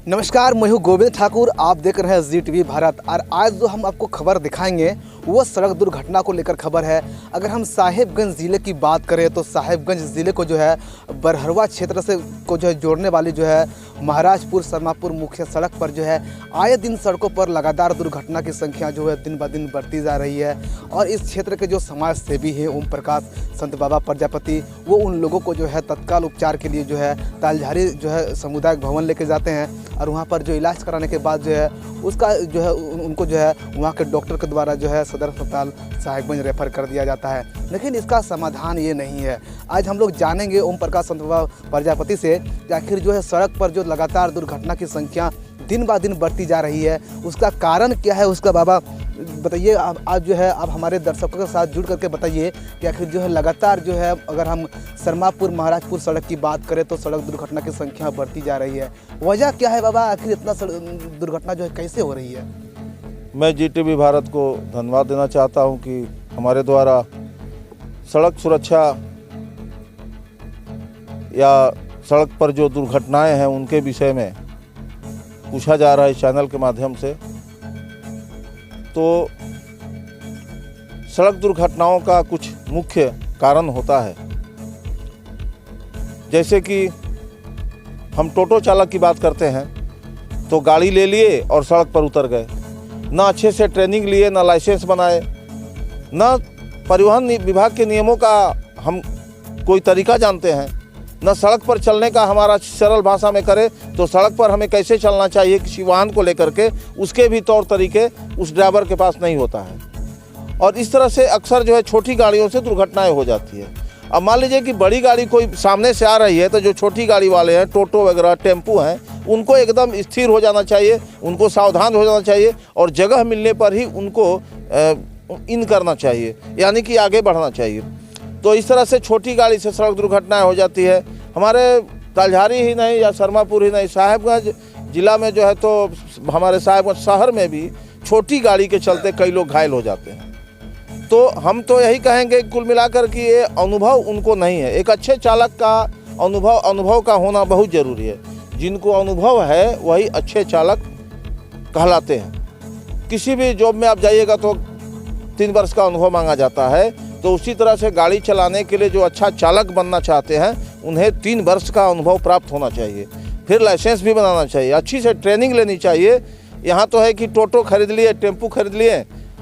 नमस्कार, मैं हूं गोविंद ठाकुर। आप देख रहे हैं ZTV भारत। और आज जो हम आपको खबर दिखाएंगे वो सड़क दुर्घटना को लेकर खबर है। अगर हम साहिबगंज ज़िले की बात करें तो साहिबगंज ज़िले को जो है बरहरवा क्षेत्र से को जो है जोड़ने वाली जो है महाराजपुर सरमापुर मुख्य सड़क पर जो है आए दिन सड़कों पर लगातार दुर्घटना की संख्या जो है दिन ब दिन बढ़ती जा रही है। और इस क्षेत्र के जो समाज सेवी हैं ओम प्रकाश संत बाबा प्रजापति, वो उन लोगों को जो है तत्काल उपचार के लिए जो है तालझारी जो है सामुदायिक भवन लेके जाते हैं और वहाँ पर जो इलाज कराने के बाद जो है उसका जो है उनको जो है वहाँ के डॉक्टर के द्वारा जो है सदर अस्पताल साहिबगंज रेफर कर दिया जाता है। लेकिन इसका समाधान ये नहीं है। आज हम लोग जानेंगे ओम प्रकाश संत बाबा प्रजापति से कि आखिर जो है सड़क पर जो लगातार दुर्घटना की संख्या दिन ब दिन बढ़ती जा रही है उसका कारण क्या है। उसका बाबा बताइए, आज जो है आप हमारे दर्शकों के साथ जुड़ करके बताइए कि आखिर जो है लगातार जो है अगर हम सरमापुर महाराजपुर सड़क की बात करें तो सड़क दुर्घटना की संख्या बढ़ती जा रही है। वजह क्या है बाबा, आखिर इतना दुर्घटना जो है कैसे हो रही है? मैं ZTV भारत को धन्यवाद देना चाहता हूं कि हमारे द्वारा सड़क सुरक्षा या सड़क पर जो दुर्घटनाएं हैं उनके विषय में पूछा जा रहा है इस चैनल के माध्यम से। तो सड़क दुर्घटनाओं का कुछ मुख्य कारण होता है, जैसे कि हम टोटो चालक की बात करते हैं तो गाड़ी ले लिए और सड़क पर उतर गए, ना अच्छे से ट्रेनिंग लिए, ना लाइसेंस बनाए, ना परिवहन विभाग के नियमों का हम कोई तरीका जानते हैं, ना सड़क पर चलने का हमारा सरल भाषा में करे तो सड़क पर हमें कैसे चलना चाहिए किसी वाहन को लेकर के, उसके भी तौर तरीके उस ड्राइवर के पास नहीं होता है। और इस तरह से अक्सर जो है छोटी गाड़ियों से दुर्घटनाएं हो जाती है। अब मान लीजिए कि बड़ी गाड़ी कोई सामने से आ रही है तो जो छोटी गाड़ी वाले हैं, टोटो वगैरह टेम्पू हैं, उनको एकदम स्थिर हो जाना चाहिए, उनको सावधान हो जाना चाहिए और जगह मिलने पर ही उनको इन करना चाहिए, यानी कि आगे बढ़ना चाहिए। तो इस तरह से छोटी गाड़ी से सड़क दुर्घटनाएं हो जाती है। हमारे तालझारी ही नहीं या सरमापुर ही नहीं, साहिबगंज जिला में जो है तो हमारे साहिबगंज शहर में भी छोटी गाड़ी के चलते कई लोग घायल हो जाते हैं। तो हम तो यही कहेंगे कुल मिलाकर कि ये अनुभव उनको नहीं है। एक अच्छे चालक का अनुभव का होना बहुत ज़रूरी है। जिनको अनुभव है वही अच्छे चालक कहलाते हैं। किसी भी जॉब में आप जाइएगा तो 3 वर्ष का अनुभव मांगा जाता है। तो उसी तरह से गाड़ी चलाने के लिए जो अच्छा चालक बनना चाहते हैं उन्हें 3 वर्ष का अनुभव प्राप्त होना चाहिए, फिर लाइसेंस भी बनाना चाहिए, अच्छी से ट्रेनिंग लेनी चाहिए। यहाँ तो है कि टोटो खरीद लिए, टेम्पू खरीद लिए,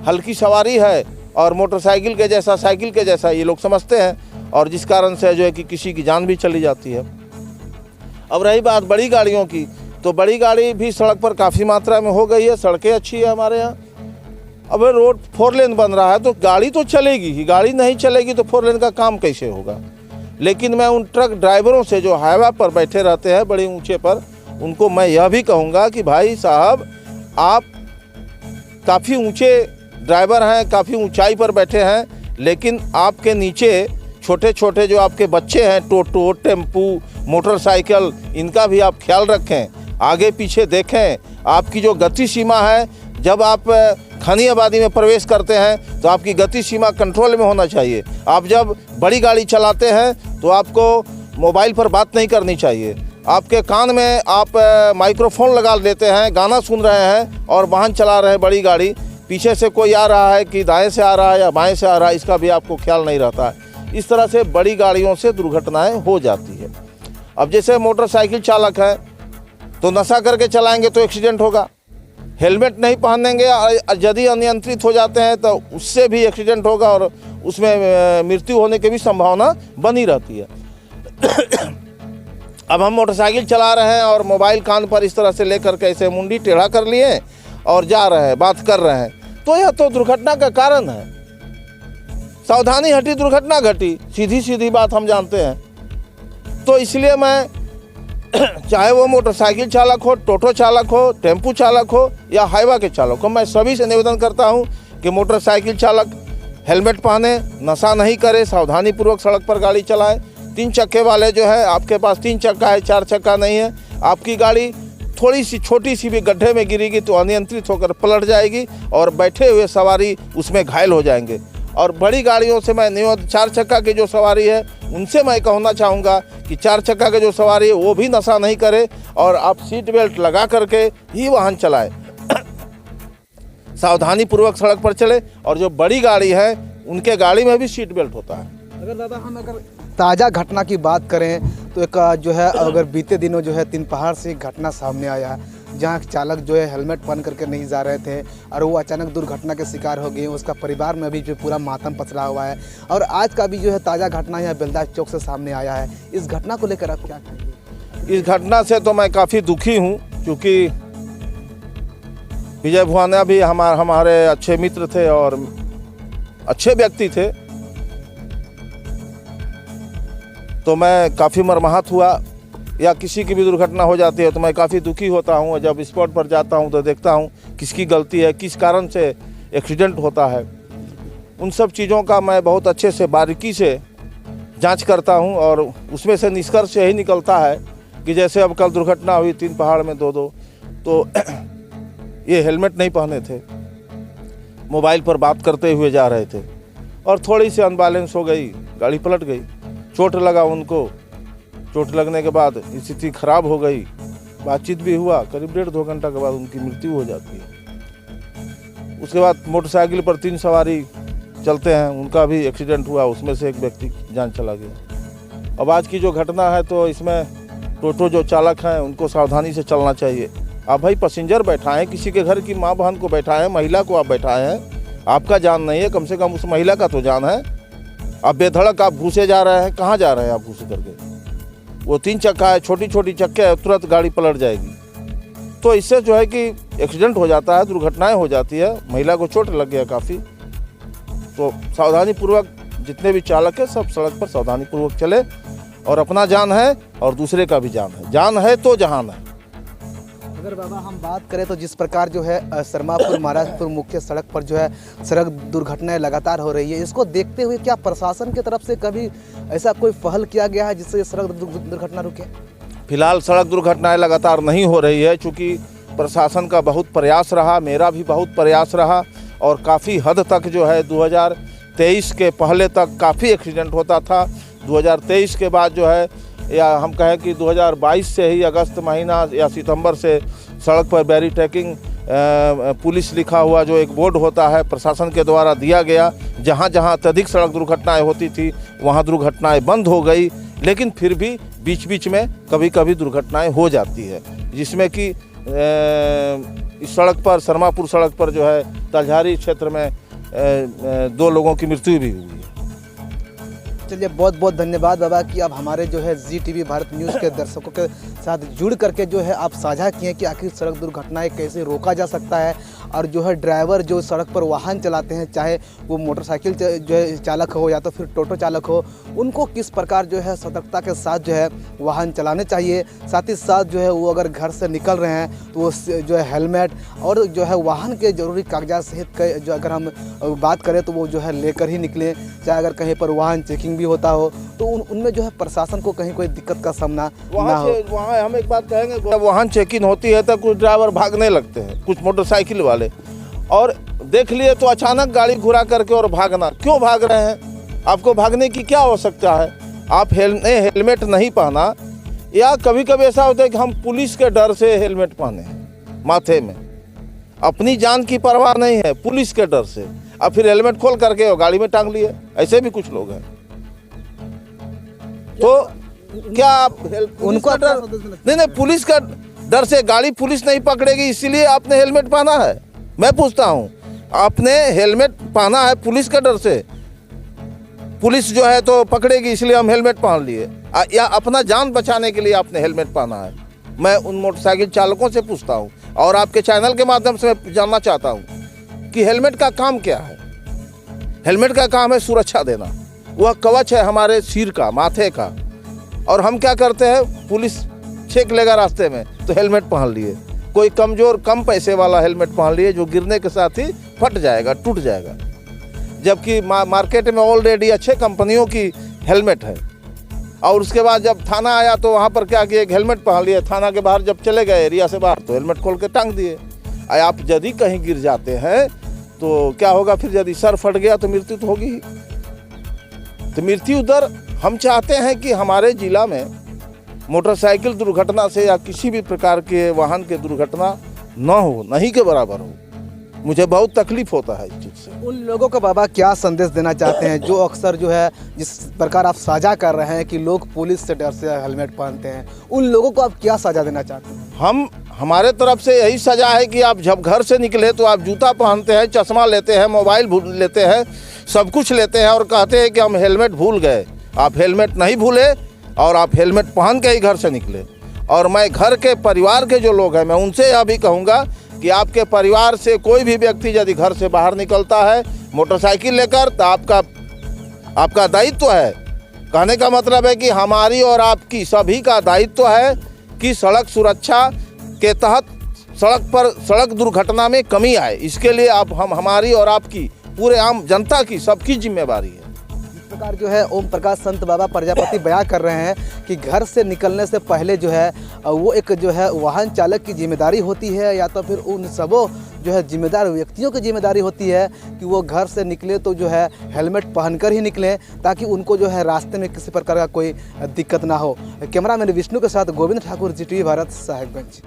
हल्की सवारी है और मोटरसाइकिल के जैसा, साइकिल के जैसा ये लोग समझते हैं और जिस कारण से जो है कि किसी की जान भी चली जाती है। अब रही बात बड़ी गाड़ियों की, तो बड़ी गाड़ी भी सड़क पर काफ़ी मात्रा में हो गई है। सड़कें अच्छी है हमारे यहाँ। अब रोड 4 लेन बन रहा है तो गाड़ी तो चलेगी ही, गाड़ी नहीं चलेगी तो 4 लेन का काम कैसे होगा। लेकिन मैं उन ट्रक ड्राइवरों से जो हाईवे पर बैठे रहते हैं बड़े ऊंचे पर, उनको मैं यह भी कहूँगा कि भाई साहब, आप काफ़ी ऊंचे ड्राइवर हैं, काफ़ी ऊंचाई पर बैठे हैं, लेकिन आपके नीचे छोटे छोटे जो आपके बच्चे हैं, टोटो टेम्पू मोटरसाइकिल, इनका भी आप ख्याल रखें, आगे पीछे देखें। आपकी जो गति सीमा है, जब आप घनी आबादी में प्रवेश करते हैं तो आपकी गति सीमा कंट्रोल में होना चाहिए। आप जब बड़ी गाड़ी चलाते हैं तो आपको मोबाइल पर बात नहीं करनी चाहिए। आपके कान में आप माइक्रोफोन लगा लेते हैं, गाना सुन रहे हैं और वाहन चला रहे हैं बड़ी गाड़ी, पीछे से कोई आ रहा है कि दाएं से आ रहा है या बाएं से आ रहा है, इसका भी आपको ख्याल नहीं रहता है। इस तरह से बड़ी गाड़ियों से दुर्घटनाएँ हो जाती है। अब जैसे मोटरसाइकिल चालक है तो नशा करके चलाएँगे तो एक्सीडेंट होगा, हेलमेट नहीं पहनेंगे और यदि अनियंत्रित हो जाते हैं तो उससे भी एक्सीडेंट होगा और उसमें मृत्यु होने की भी संभावना बनी रहती है। अब हम मोटरसाइकिल चला रहे हैं और मोबाइल कान पर इस तरह से लेकर के ऐसे मुंडी टेढ़ा कर लिए और जा रहे हैं, बात कर रहे हैं, तो यह तो दुर्घटना का कारण है। सावधानी हटी दुर्घटना घटी, सीधी सीधी बात हम जानते हैं। तो इसलिए मैं चाहे वो मोटरसाइकिल चालक हो, टोटो चालक हो, टेम्पू चालक हो या हाईवा के चालक हो, मैं सभी से निवेदन करता हूं कि मोटरसाइकिल चालक हेलमेट पहने, नशा नहीं करे, सावधानीपूर्वक सड़क पर गाड़ी चलाए। 3 चक्के वाले जो है, आपके पास 3 चक्का है, 4 चक्का नहीं है, आपकी गाड़ी थोड़ी सी छोटी सी भी गड्ढे में गिरेगी तो अनियंत्रित होकर पलट जाएगी और बैठे हुए सवारी उसमें घायल हो जाएंगे। और बड़ी गाड़ियों से मैं 4 चक्का की जो सवारी है उनसे मैं कहना चाहूँगा कि 4 चक्का के जो सवारी है वो भी नशा नहीं करे और आप सीट बेल्ट लगा करके ही वाहन चलाए, सावधानी पूर्वक सड़क पर चले। और जो बड़ी गाड़ी है उनके गाड़ी में भी सीट बेल्ट होता है। अगर दादा हम ताज़ा घटना की बात करें तो एक जो है अगर बीते दिनों जो है 3 पहाड़ से एक घटना सामने आया जहां चालक जो है हेलमेट पहन करके नहीं जा रहे थे और वो अचानक दुर्घटना के शिकार हो गए। उसका परिवार में अभी जो पूरा मातम पसरा हुआ है। और आज का भी जो है ताज़ा घटना यहाँ बेलदार चौक से सामने आया है। इस घटना को लेकर आप क्या कहेंगे? इस घटना से तो मैं काफ़ी दुखी हूँ, क्योंकि विजय भुआना भी हमारे अच्छे मित्र थे और अच्छे व्यक्ति थे। तो मैं काफ़ी मर्माहत हुआ, या किसी की भी दुर्घटना हो जाती है तो मैं काफ़ी दुखी होता हूँ। और जब स्पॉट पर जाता हूँ तो देखता हूँ किसकी गलती है, किस कारण से एक्सीडेंट होता है। उन सब चीज़ों का मैं बहुत अच्छे से बारीकी से जांच करता हूँ और उसमें से निष्कर्ष यही निकलता है कि जैसे अब कल दुर्घटना हुई 3 पहाड़ में 2-2, तो ये हेलमेट नहीं पहने थे, मोबाइल पर बात करते हुए जा रहे थे और थोड़ी सी अनबैलेंस हो गई, गाड़ी पलट गई, चोट लगा उनको। चोट लगने के बाद स्थिति खराब हो गई, बातचीत भी हुआ, करीब 1.5-2 घंटा के बाद उनकी मृत्यु हो जाती है। उसके बाद मोटरसाइकिल पर 3 सवारी चलते हैं, उनका भी एक्सीडेंट हुआ, उसमें से एक व्यक्ति जान चला गया। अब आज की जो घटना है तो इसमें टोटो जो चालक हैं उनको सावधानी से चलना चाहिए। आप भाई पैसेंजर बैठाएं, किसी के घर की माँ बहन को बैठाएं, महिला को आप बैठाएं हैं, आपका जान नहीं है, कम से कम उस महिला का तो जान है। अब बेधड़क आप घुसे जा रहे हैं, कहाँ जा रहे हैं आप घुसे करके? वो 3 चक्का है, छोटी छोटी चक्के है, तुरंत गाड़ी पलट जाएगी। तो इससे जो है कि एक्सीडेंट हो जाता है, दुर्घटनाएं हो जाती है, महिला को चोट लग गया काफ़ी। तो सावधानी पूर्वक जितने भी चालक है सब सड़क पर सावधानी पूर्वक चले, और अपना जान है और दूसरे का भी जान है। जान है तो जहान है। अगर बाबा हम बात करें तो जिस प्रकार जो है सरमापुर महाराजपुर मुख्य सड़क पर जो है सड़क दुर्घटनाएं लगातार हो रही है, इसको देखते हुए क्या प्रशासन की तरफ से कभी ऐसा कोई पहल किया गया है जिससे सड़क दुर्घटना रुके? फिलहाल सड़क दुर्घटनाएं लगातार नहीं हो रही है, चूँकि प्रशासन का बहुत प्रयास रहा, मेरा भी बहुत प्रयास रहा, और काफ़ी हद तक जो है 2023 के पहले तक काफ़ी एक्सीडेंट होता था। 2023 के बाद जो है, या हम कहें कि 2022 से ही अगस्त महीना या सितंबर से सड़क पर बैरी ट्रैकिंग पुलिस लिखा हुआ जो एक बोर्ड होता है प्रशासन के द्वारा दिया गया। जहाँ जहाँ अत्यधिक सड़क दुर्घटनाएं होती थी वहाँ दुर्घटनाएं बंद हो गई, लेकिन फिर भी बीच बीच में कभी कभी दुर्घटनाएं हो जाती है, जिसमें कि इस सड़क पर सरमापुर सड़क पर जो है तलझारी क्षेत्र में 2 लोगों की मृत्यु भी हुई है। चलिए बहुत बहुत धन्यवाद बाबा कि आप हमारे जो है ZTV भारत न्यूज़ के दर्शकों के साथ जुड़ करके जो है आप साझा किए कि आखिर सड़क दुर्घटनाएं कैसे रोका जा सकता है, और जो है ड्राइवर जो सड़क पर वाहन चलाते हैं, चाहे वो मोटरसाइकिल जो है चालक हो या तो फिर टोटो चालक हो, उनको किस प्रकार जो है सतर्कता के साथ जो है वाहन चलाने चाहिए। साथ ही साथ जो है वो अगर घर से निकल रहे हैं तो वो जो है हेलमेट और जो है वाहन के ज़रूरी कागजात सहित जो अगर हम बात करें तो वो जो है लेकर ही निकलें। चाहे अगर कहीं पर वाहन चेकिंग भी होता हो तो उनमें जो है प्रशासन को कहीं कोई दिक्कत का सामना ना हो। वहाँ हम एक बात कहेंगे, जब वाहन चेकिंग होती है तो कुछ ड्राइवर भागने लगते हैं, कुछ मोटरसाइकिल वाले, और देख लिए तो अचानक गाड़ी घुरा करके और भागना। क्यों भाग रहे हैं? आपको भागने की क्या आवश्यकता है? आप हेलमेट नहीं पहना, या कभी कभी ऐसा होता है कि हम पुलिस के डर से हेलमेट पहने हैं माथे में, अपनी जान की परवाह नहीं है, पुलिस के डर से, अब फिर हेलमेट खोल करके और गाड़ी में टांग लिए। ऐसे भी कुछ लोग हैं। तो क्या आप उनको डर नहीं, पुलिस का डर से गाड़ी पुलिस नहीं पकड़ेगी इसीलिए आपने हेलमेट पहना है? मैं पूछता हूँ, आपने हेलमेट पहना है पुलिस के डर से, पुलिस जो है तो पकड़ेगी इसलिए हम हेलमेट पहन लिए, या अपना जान बचाने के लिए आपने हेलमेट पहना है? मैं उन मोटरसाइकिल चालकों से पूछता हूँ और आपके चैनल के माध्यम से मैं जानना चाहता हूँ कि हेलमेट का काम क्या है? हेलमेट का काम है सुरक्षा देना, वह कवच है हमारे सिर का, माथे का। और हम क्या करते हैं, पुलिस छेक लेगा रास्ते में तो हेलमेट पहन लिए, कोई कमज़ोर कम पैसे वाला हेलमेट पहन लिए जो गिरने के साथ ही फट जाएगा, टूट जाएगा। जबकि मार्केट में ऑलरेडी अच्छे कंपनियों की हेलमेट है। और उसके बाद जब थाना आया तो वहाँ पर क्या किया, एक हेलमेट पहन लिए, थाना के बाहर जब चले गए एरिया से बाहर तो हेलमेट खोल के टांग दिए। आप यदि कहीं गिर जाते हैं तो क्या होगा फिर? यदि सर फट गया तो मृत्यु तो होगी ही। तो मृत्यु दर हम चाहते हैं कि हमारे ज़िला में मोटरसाइकिल दुर्घटना से या किसी भी प्रकार के वाहन के दुर्घटना न हो, नहीं के बराबर हो। मुझे बहुत तकलीफ होता है इस चीज़ से। उन लोगों को बाबा क्या संदेश देना चाहते हैं जो अक्सर जो है जिस प्रकार आप साझा कर रहे हैं कि लोग पुलिस से डर से हेलमेट पहनते हैं, उन लोगों को आप क्या साझा देना चाहते हैं? हमारे तरफ से यही सजा है कि आप जब घर से निकले तो आप जूता पहनते हैं, चश्मा लेते हैं, मोबाइल भूल लेते हैं, सब कुछ लेते हैं और कहते हैं कि हम हेलमेट भूल गए। आप हेलमेट नहीं भूले और आप हेलमेट पहन के ही घर से निकले। और मैं घर के परिवार के जो लोग हैं, मैं उनसे यह भी कहूँगा कि आपके परिवार से कोई भी व्यक्ति यदि घर से बाहर निकलता है मोटरसाइकिल लेकर, तो आपका दायित्व है। कहने का मतलब है कि हमारी और आपकी सभी का दायित्व है कि सड़क सुरक्षा के तहत सड़क दुर्घटना में कमी आए। इसके लिए हम हमारी और आपकी पूरे आम जनता की सबकी जिम्मेवारी है। इस प्रकार जो है ओम प्रकाश संत बाबा प्रजापति बयां कर रहे हैं कि घर से निकलने से पहले जो है वो एक जो है वाहन चालक की जिम्मेदारी होती है, या तो फिर उन सबों जो है जिम्मेदार व्यक्तियों की जिम्मेदारी होती है कि वो घर से निकले तो जो है हेलमेट पहनकर ही निकलें, ताकि उनको जो है रास्ते में किसी प्रकार का कोई दिक्कत ना हो। कैमरामैन विष्णु के साथ गोविंद ठाकुर, GTV भारत, साहेबगंज।